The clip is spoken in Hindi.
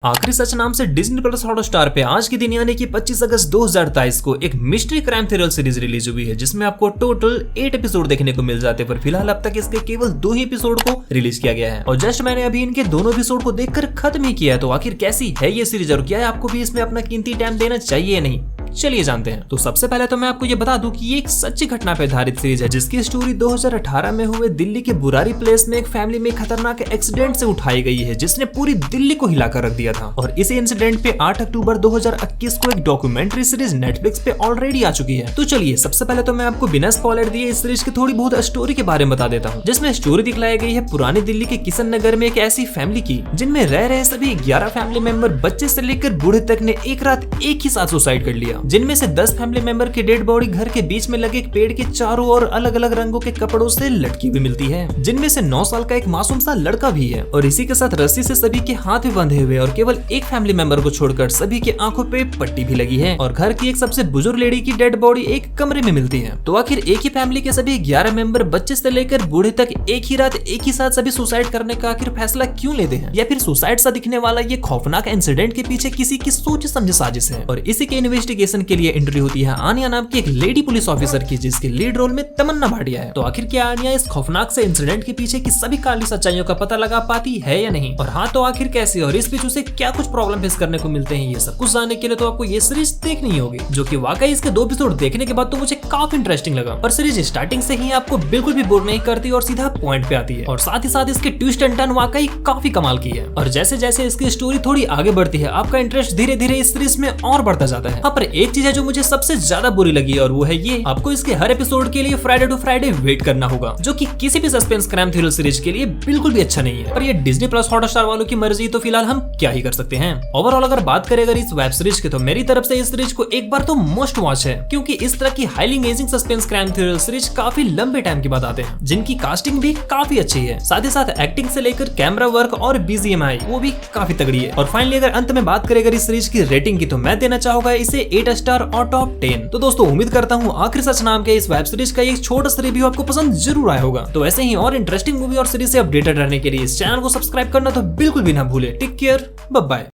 आखिरी सच नाम से डिज्नी प्लस हॉटस्टार पे आज के दिन यानी कि 25 अगस्त 2023 को एक mystery crime thriller series release हुई है, जिसमें आपको टोटल 8 एपिसोड देखने को मिल जाते हैं। पर फिलहाल अब तक इसके केवल 2 ही एपिसोड को रिलीज किया गया है और जस्ट मैंने अभी इनके दोनों एपिसोड को देखकर खत्म ही किया है। तो आखिर कैसी है ये सीरीज और क्या है, आपको भी इसमें अपना कीमती टाइम देना चाहिए या नहीं, चलिए जानते हैं। तो सबसे पहले तो मैं आपको ये बता दूं कि ये एक सच्ची घटना पर आधारित सीरीज है, जिसकी स्टोरी 2018 में हुए दिल्ली के बुरारी प्लेस में एक फैमिली में खतरनाक एक्सीडेंट से उठाई गई है, जिसने पूरी दिल्ली को हिलाकर रख दिया था। और इस इंसिडेंट पे 8 अक्टूबर 2021 को एक डॉक्यूमेंट्री सीरीज नेटफ्लिक्स पे ऑलरेडी आ चुकी है। तो चलिए सबसे पहले तो मैं आपको बिना स्पॉइलर दिए इस सीरीज की थोड़ी बहुत स्टोरी के बारे में बता देता हूँ, जिसमें स्टोरी दिखलाई गई है पुरानी दिल्ली के किशन नगर में एक ऐसी फैमिली की जिनमें रह रहे सभी 11 फैमिली मेंबर बच्चे से लेकर बूढ़े तक ने एक रात एक ही साथ सुसाइड कर लिया, जिनमें से 10 फैमिली मेंबर की डेड बॉडी घर के बीच में लगे एक पेड़ के चारों ओर अलग अलग रंगों के कपड़ों से लटकी हुई मिलती है, जिनमें से 9 साल का एक मासूम सा लड़का भी है। और इसी के साथ रस्सी से सभी के हाथ भी बंधे हुए और केवल एक फैमिली मेंबर को छोड़कर सभी की आंखों पे पट्टी भी लगी है। और घर की एक सबसे बुजुर्ग लेडी की डेड बॉडी एक कमरे में मिलती है। तो आखिर एक ही फैमिली के सभी 11 मेंबर बच्चे से लेकर बूढ़े तक एक ही रात एक ही साथ सभी सुसाइड करने का आखिर फैसला क्यों लेते हैं, या फिर सुसाइड सा दिखने वाला ये खौफनाक इंसिडेंट के पीछे किसी की सोच समझ साजिश है। और इसी के इन्वेस्टिगेशन के लिए एंट्री होती है आनिया नाम की एक लेडी पुलिस ऑफिसर की, जिसके लीड रोल में तमन्ना भाटिया है। तो आखिर क्या आनिया इस खौफनाक से इंसिडेंट के पीछे की सभी काली सच्चाइयों का पता लगा पाती है या नहीं, और हाँ तो आखिर कैसे और इस बीच उसे क्या कुछ प्रॉब्लम फेस करने को मिलते हैं, ये सब कुछ जानने के लिए तो आपको ये सीरीज देखनी होगी, जो कि वाकई इसके 2 एपिसोड देखने के बाद तो मुझे काफी इंटरेस्टिंग लगा। और सीरीज स्टार्टिंग से ही आपको बिल्कुल भी बोर नहीं करती और सीधा पॉइंट पे आती है, और साथ ही साथ इसके ट्विस्ट एंड टर्न वाकई काफी कमाल की है। और जैसे जैसे इसकी स्टोरी थोड़ी आगे बढ़ती है, आपका इंटरेस्ट धीरे धीरे इस सीरीज में और बढ़ता जाता है। हाँ, पर एक चीज है जो मुझे सबसे ज्यादा बुरी लगी, और वो है ये आपको इसके हर एपिसोड के लिए फ्राइडे टू फ्राइडे वेट करना होगा, जो कि किसी भी सस्पेंस क्राइम थ्रिलर सीरीज के लिए बिल्कुल भी अच्छा नहीं है। पर ये डिज्नी प्लस हॉटस्टार वालों की मर्जी, तो फिलहाल हम क्या ही कर सकते हैं। ओवरऑल अगर बात करें अगर इस वेब सीरीज की, तो मेरी तरफ से इस सीरीज को एक बार तो मस्ट वॉच है, क्योंकि इस तरह की highly engaging suspense crime thriller series काफी लंबे टाइम के बाद आते हैं, जिनकी कास्टिंग भी काफी अच्छी है, साथ ही साथ एक्टिंग से लेकर कैमरा वर्क और बीजीएमआई वो भी काफी तगड़ी है। और फाइनली अगर अंत में बात करें अगर इस सीरीज की रेटिंग की, तो मैं देना चाहूंगा इसे 8 स्टार और टॉप 10। तो दोस्तों उम्मीद करता हूँ आखिरी सच नाम के इस वेब सीरीज का एक छोटा सा रिव्यू आपको पसंद जरूर आया होगा। तो ऐसे ही और इंटरेस्टिंग मूवी और सीरीज से अपडेटेड रहने के लिए इस चैनल को सब्सक्राइब करना तो बिल्कुल भी ना भूले। Take care, bye bye.